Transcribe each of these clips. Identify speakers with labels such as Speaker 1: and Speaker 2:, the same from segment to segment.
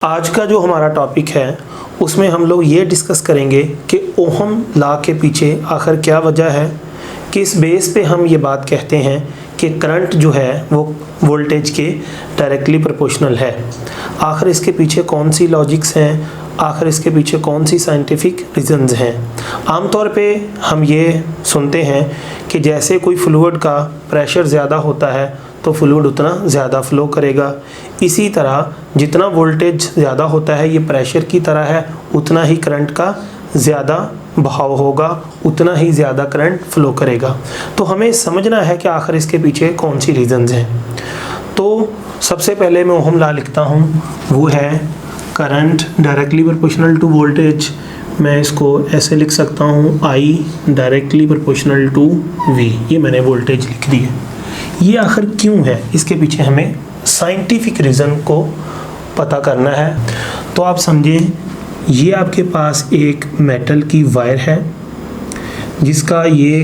Speaker 1: आज का जो हमारा टॉपिक है उसमें हम लोग ये डिस्कस करेंगे कि ओहम लॉ के पीछे आखिर क्या वजह है, किस बेस पे हम ये बात कहते हैं कि करंट जो है वो वोल्टेज के डायरेक्टली प्रोपोर्शनल है। आखिर इसके पीछे कौन सी लॉजिक्स हैं, आखिर इसके पीछे कौन सी साइंटिफिक रीजंस हैं। आमतौर पे हम ये सुनते हैं कि जैसे कोई फ्लूइड का प्रेशर ज़्यादा होता है तो फ्लूइड उतना ज़्यादा फ्लो करेगा। इसी तरह जितना वोल्टेज ज़्यादा होता है, ये प्रेशर की तरह है, उतना ही करंट का ज़्यादा बहाव होगा, उतना ही ज़्यादा करंट फ्लो करेगा। तो हमें समझना है कि आखिर इसके पीछे कौन सी रीजंस हैं। तो सबसे पहले मैं ओहम लॉ लिखता हूँ, वो है current directly proportional to voltage. मैं इसको ऐसे लिख सकता हूँ, I directly proportional to V। ये मैंने वोल्टेज लिख दी है। ये आखिर क्यों है, इसके पीछे हमें साइंटिफिक रीज़न को पता करना है। तो आप समझें, ये आपके पास एक मेटल की वायर है जिसका ये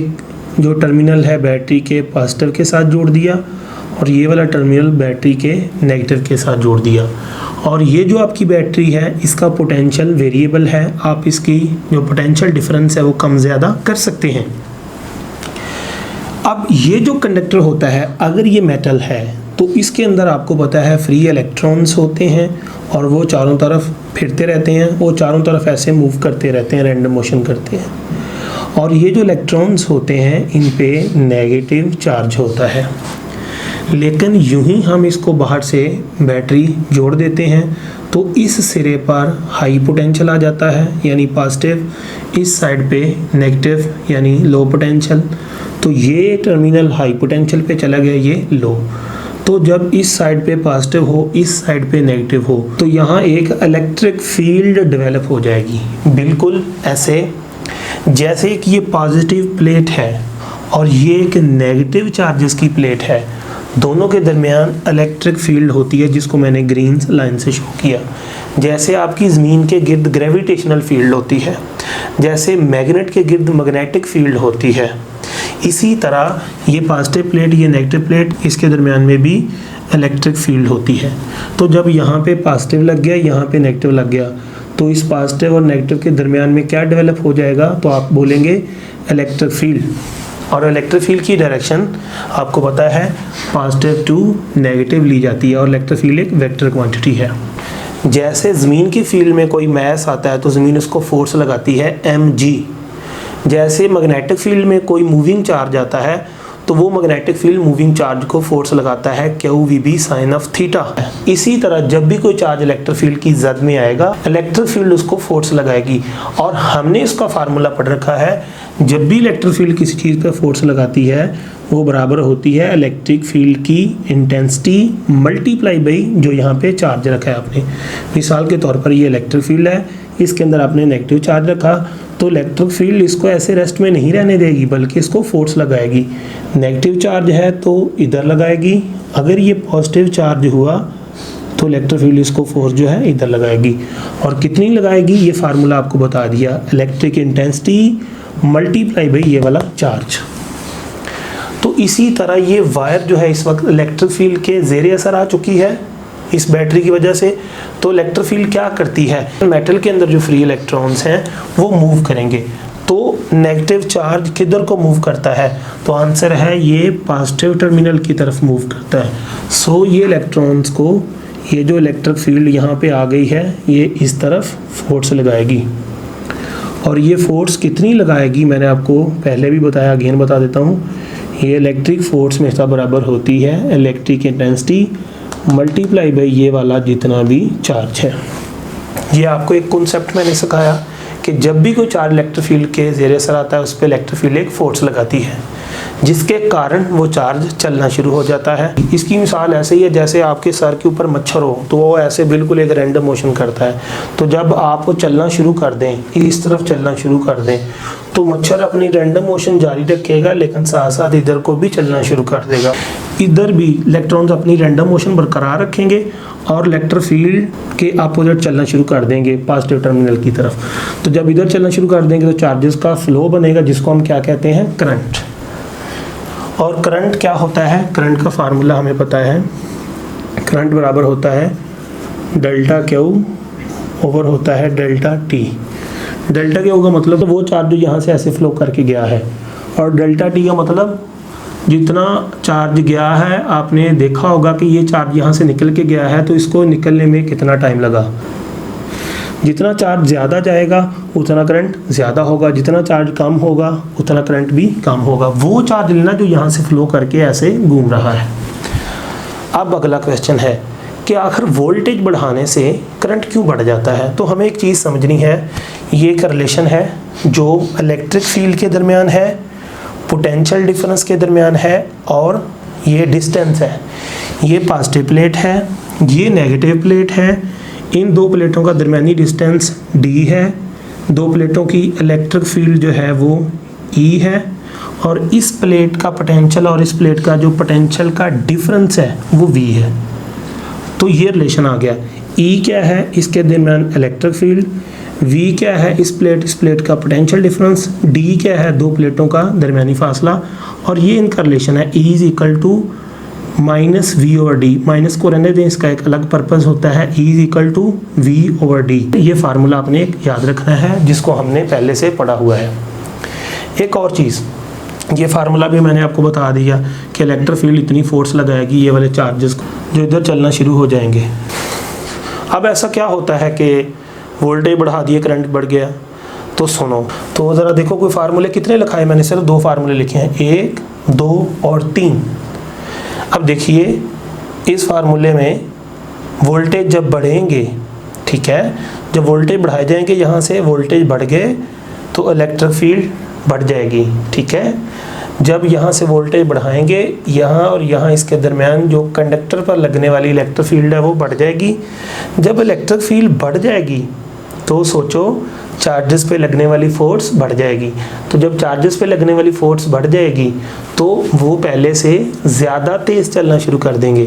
Speaker 1: जो टर्मिनल है बैटरी के पॉजिटिव के साथ जोड़ दिया और ये वाला टर्मिनल बैटरी के नेगेटिव के साथ जोड़ दिया। और ये जो आपकी बैटरी है इसका पोटेंशियल वेरिएबल है, आप इसकी जो पोटेंशियल डिफरेंस है वो कम ज़्यादा कर सकते हैं। अब ये जो कंडक्टर होता है, अगर ये मेटल है तो इसके अंदर आपको पता है फ्री इलेक्ट्रॉन्स होते हैं और वो चारों तरफ फिरते रहते हैं, वो चारों तरफ ऐसे मूव करते रहते हैं, रैंडम मोशन करते हैं। और ये जो इलेक्ट्रॉन्स होते हैं इन पे नेगेटिव चार्ज होता है। लेकिन यूं ही हम इसको बाहर से बैटरी जोड़ देते हैं तो इस सिरे पर हाई पोटेंशियल आ जाता है यानी पॉजिटिव, इस साइड पे नेगेटिव यानी लो पोटेंशियल। तो ये टर्मिनल हाई पोटेंशियल पे चला गया, ये लो। तो जब इस साइड पे पॉजिटिव हो, इस साइड पे नेगेटिव हो, तो यहाँ एक इलेक्ट्रिक फील्ड डेवलप हो जाएगी, बिल्कुल ऐसे जैसे कि ये पॉजिटिव प्लेट है और ये एक नेगेटिव चार्जेस की प्लेट है। दोनों के दरमियान इलेक्ट्रिक फील्ड होती है जिसको मैंने ग्रीन लाइन से शो किया। जैसे आपकी ज़मीन के गिर्द ग्रेविटेशनल फील्ड होती है, जैसे मैग्नेट के गिर्द मैग्नेटिक फील्ड होती है, इसी तरह ये पॉजिटिव प्लेट, ये नेगेटिव प्लेट, इसके दरमियान में भी इलेक्ट्रिक फील्ड होती है। तो जब यहाँ पे पॉजिटिव लग गया, यहाँ पे नेगेटिव लग गया, तो इस पॉजिटिव और नेगेटिव के दरमियान में क्या डेवलप हो जाएगा, तो आप बोलेंगे इलेक्ट्रिक फील्ड। और इलेक्ट्रिक फील्ड की डायरेक्शन आपको पता है पॉजिटिव टू नेगेटिव ली जाती है और इलेक्ट्रिक फील्ड एक वेक्टर क्वांटिटी है। जैसे ज़मीन की फील्ड में कोई मैस आता है तो ज़मीन उसको फोर्स लगाती है mg। जैसे मैग्नेटिक फील्ड में कोई मूविंग चार्ज आता है तो वो मैग्नेटिक फील्ड मूविंग चार्ज को फोर्स लगाता है QVB साइन ऑफ थीटा। इसी तरह जब भी कोई चार्ज इलेक्ट्रिक फील्ड की जद में आएगा, इलेक्ट्रिक फील्ड उसको फोर्स लगाएगी। और हमने इसका फार्मूला पढ़ रखा है, जब भी इलेक्ट्रिक फील्ड किसी चीज़ पर फोर्स लगाती है वो बराबर होती है इलेक्ट्रिक फील्ड की इंटेंसिटी मल्टीप्लाई बाई जो यहाँ पे चार्ज रखा है आपने। मिसाल के तौर पर ये इलेक्ट्रिक फील्ड है, इसके अंदर आपने नेगेटिव चार्ज रखा तो इलेक्ट्रिक फील्ड इसको ऐसे रेस्ट में नहीं रहने देगी बल्कि इसको फोर्स लगाएगी। नेगेटिव चार्ज है तो इधर लगाएगी, अगर ये पॉजिटिव चार्ज हुआ तो इलेक्ट्रिक फील्ड इसको फोर्स जो है इधर लगाएगी। और कितनी लगाएगी ये फार्मूला आपको बता दिया, इलेक्ट्रिक इंटेंसिटी मल्टीप्लाई बाई ये वाला चार्ज। तो इसी तरह ये वायर जो है इस वक्त इलेक्ट्रिक फील्ड के ज़ेरे असर आ चुकी है इस बैटरी की वजह से। तो इलेक्ट्रिक फील्ड क्या करती है, मेटल के अंदर जो फ्री इलेक्ट्रॉन्स हैं वो मूव करेंगे। तो नेगेटिव चार्ज किधर को मूव करता है, तो आंसर है ये पॉजिटिव टर्मिनल की तरफ मूव करता है। सो ये इलेक्ट्रॉन्स को, ये जो इलेक्ट्रिक फील्ड यहाँ पे आ गई है, ये इस तरफ फोर्स लगाएगी। और ये फोर्स कितनी लगाएगी मैंने आपको पहले भी बताया, अगेन बता देता हूँ। ये इलेक्ट्रिक फोर्स में हमेशा बराबर होती है इलेक्ट्रिक इंटेंसिटी मल्टीप्लाई बाई ये वाला जितना भी चार्ज है। ये आपको एक कॉन्सेप्ट मैंने सिखाया कि जब भी कोई चार्ज इलेक्ट्रिक फील्ड के ज़ेरे असर आता है उस पर इलेक्ट्रिक फील्ड एक फोर्स लगाती है जिसके कारण वो चार्ज चलना शुरू हो जाता है। इसकी मिसाल ऐसे ही है जैसे आपके सर के ऊपर मच्छर हो तो वो ऐसे बिल्कुल एक रैंडम मोशन करता है। तो जब आप वो चलना शुरू कर दें, इस तरफ चलना शुरू कर दें, तो मच्छर अपनी रैंडम मोशन जारी रखेगा लेकिन साथ साथ इधर को भी चलना शुरू कर देगा। इधर भी इलेक्ट्रॉन्स अपनी रैंडम मोशन बरकरार रखेंगे और इलेक्ट्रिक फील्ड के अपोजिट चलना शुरू कर देंगे पॉजिटिव टर्मिनल की तरफ। तो जब इधर चलना शुरू कर देंगे तो चार्जेस का फ्लो बनेगा जिसको हम क्या कहते हैं, करंट। और करंट क्या होता है, करंट का फार्मूला हमें पता है, करंट बराबर होता है डेल्टा क्यू ओवर होता है डेल्टा टी। डेल्टा क्यू का मतलब तो वो चार्ज जो यहाँ से ऐसे फ्लो करके गया है, और डेल्टा टी का मतलब जितना चार्ज गया है, आपने देखा होगा कि ये चार्ज यहाँ से निकल के गया है तो इसको निकलने में कितना टाइम लगा। जितना चार्ज ज़्यादा जाएगा उतना करंट ज़्यादा होगा, जितना चार्ज कम होगा उतना करंट भी कम होगा। वो चार्ज लेना जो यहाँ से फ्लो करके ऐसे घूम रहा है। अब अगला क्वेश्चन है कि आखिर वोल्टेज बढ़ाने से करंट क्यों बढ़ जाता है। तो हमें एक चीज़ समझनी है, ये एक रिलेशन है जो इलेक्ट्रिक फील्ड के दरमियान है, पोटेंशियल डिफरेंस के दरमियान है, और ये डिस्टेंस है। ये पॉजिटिव प्लेट है, ये नेगेटिव प्लेट है। इन दो प्लेटों का दरमियानी डिस्टेंस d है। दो प्लेटों की इलेक्ट्रिक फील्ड जो है वो E है, और इस प्लेट का पोटेंशियल और इस प्लेट का जो पोटेंशियल का डिफरेंस है वो V है। तो ये रिलेशन आ गया। E क्या है, इसके दरमियान इलेक्ट्रिक फील्ड, V क्या है, इस प्लेट का पोटेंशियल डिफरेंस, D क्या है, दो प्लेटों का दरमियानी फासला, और ये इनका रिलेशन है E is equal to minus V over D. Minus को रहने दें, इसका एक अलग पर्पस होता है, E is equal to V over D. ये फार्मूला आपने एक याद रखना है जिसको हमने पहले से पढ़ा हुआ है। एक और चीज़, ये फार्मूला भी मैंने आपको बता दिया कि इलेक्ट्रिक फील्ड इतनी फोर्स लगाएगी ये वाले चार्जेस को जो इधर चलना शुरू हो जाएंगे। अब ऐसा क्या होता है कि वोल्टेज बढ़ा दिए, करंट बढ़ गया। तो सुनो, तो ज़रा देखो, कोई फार्मूले कितने लिखा है, मैंने सिर्फ दो फार्मूले लिखे हैं, 1, 2 और 3। अब देखिए, इस फार्मूले में वोल्टेज जब बढ़ेंगे, ठीक है, जब वोल्टेज बढ़ाए जाएंगे, यहाँ से वोल्टेज बढ़ गए तो इलेक्ट्रिक फील्ड बढ़ जाएगी, ठीक है। जब यहाँ से वोल्टेज बढ़ाएंगे, यहाँ और यहाँ इसके दरमियान जो कंडक्टर पर लगने वाली इलेक्ट्रिक फील्ड है वो बढ़ जाएगी। जब इलेक्ट्रिक फील्ड बढ़ जाएगी तो सोचो चार्जेस पे लगने वाली फोर्स बढ़ जाएगी। तो जब चार्जेस पे लगने वाली फोर्स बढ़ जाएगी तो वो पहले से ज़्यादा तेज़ चलना शुरू कर देंगे।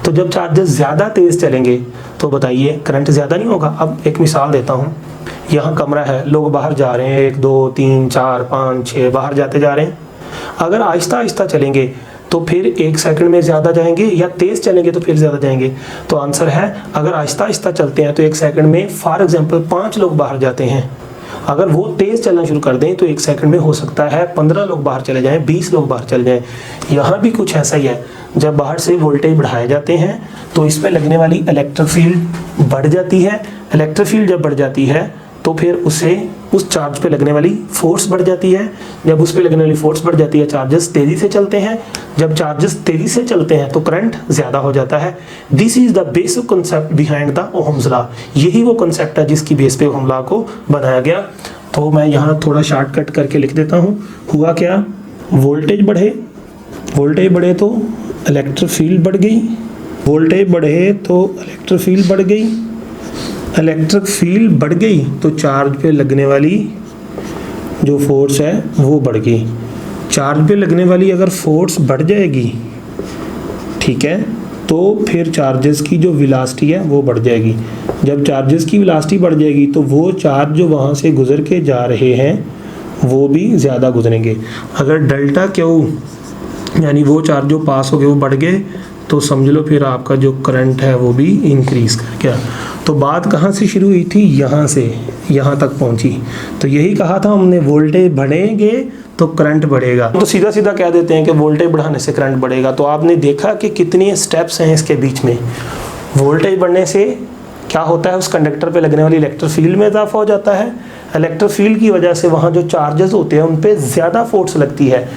Speaker 1: तो जब चार्जेस ज़्यादा तेज़ चलेंगे तो बताइए करंट ज़्यादा नहीं होगा। अब एक मिसाल देता हूँ, यहाँ कमरा है, लोग बाहर जा रहे हैं, 1 2 3 4 5 6 बाहर जाते जा रहे हैं। अगर आहिस्ता आहिस्ता चलेंगे तो फिर 1 सेकंड में ज़्यादा जाएंगे, या तेज़ चलेंगे तो फिर ज़्यादा जाएंगे। तो आंसर है, अगर आहिस्ता आहिस्ता चलते हैं तो 1 सेकंड में फॉर एग्जांपल 5 लोग बाहर जाते हैं। अगर वो तेज़ चलना शुरू कर दें तो 1 सेकंड में हो सकता है 15 लोग बाहर चले जाएं, 20 लोग बाहर चले जाएं। यहाँ भी कुछ ऐसा ही है, जब बाहर से वोल्टेज बढ़ाए जाते हैं तो इस पर लगने वाली इलेक्ट्रिक फील्ड बढ़ जाती है। इलेक्ट्रिक फील्ड जब बढ़ जाती है तो फिर उस चार्ज पे लगने वाली फोर्स बढ़ जाती है। जब उस पे लगने वाली फोर्स बढ़ जाती है, चार्जेस तेज़ी से चलते हैं। जब चार्जेस तेज़ी से चलते हैं तो करंट ज़्यादा हो जाता है। This is the basic concept behind the Ohm's law. यही वो कॉन्सेप्ट है जिसकी बेस पे ओहम लॉ को बनाया गया। तो मैं यहाँ थोड़ा शॉर्टकट करके लिख देता हूँ। हुआ क्या, वोल्टेज बढ़े तो इलेक्ट्रिक फील्ड बढ़ गई, वोल्टेज बढ़े तो इलेक्ट्रिक फील्ड बढ़ गई, इलेक्ट्रिक फील्ड बढ़ गई तो चार्ज पे लगने वाली जो फोर्स है वो बढ़ गई। चार्ज पे लगने वाली अगर फोर्स बढ़ जाएगी, ठीक है, तो फिर चार्जेस की जो वेलोसिटी है वो बढ़ जाएगी। जब चार्जेस की वेलोसिटी बढ़ जाएगी तो वो चार्ज जो वहाँ से गुजर के जा रहे हैं वो भी ज़्यादा गुजरेंगे। अगर डेल्टा क्यू यानी वो चार्ज जो पास हो गए वो बढ़ गए तो समझ लो फिर आपका जो करंट है वो भी इंक्रीज़ कर गया। तो बात कहाँ से शुरू हुई थी, यहाँ से यहाँ तक पहुँची। तो यही कहा था हमने, वोल्टेज बढ़ेंगे तो करंट बढ़ेगा। तो सीधा सीधा कह देते हैं कि वोल्टेज बढ़ाने से करंट बढ़ेगा। तो आपने देखा कि कितनी स्टेप्स हैं इसके बीच में। वोल्टेज बढ़ने से क्या होता है, उस कंडक्टर पे लगने वाली इलेक्ट्रिक फील्ड में इजाफा हो जाता है। इलेक्ट्रिक फील्ड की वजह से वहाँ जो चार्जेस होते हैं उन पर ज़्यादा फोर्स लगती है।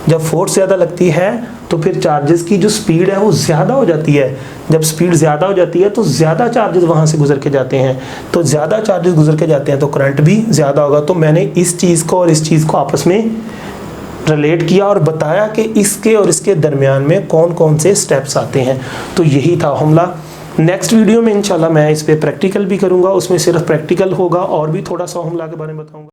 Speaker 1: जब फोर्स ज़्यादा लगती है तो फिर चार्जेस की जो स्पीड है वो ज़्यादा हो जाती है। जब स्पीड ज़्यादा हो जाती है तो ज़्यादा चार्जेस वहाँ से गुजर के जाते हैं। तो ज़्यादा चार्जेस गुजर के जाते हैं तो करंट भी ज़्यादा होगा। तो मैंने इस चीज़ को और इस चीज़ को आपस में रिलेट किया और बताया कि इसके और इसके दरमियान में कौन कौन से स्टेप्स आते हैं। तो यही था हमला। नेक्स्ट वीडियो में इंशाल्लाह मैं इस पर प्रैक्टिकल भी करूँगा, उसमें सिर्फ प्रैक्टिकल होगा और भी थोड़ा सा हमला के बारे में बताऊँगा।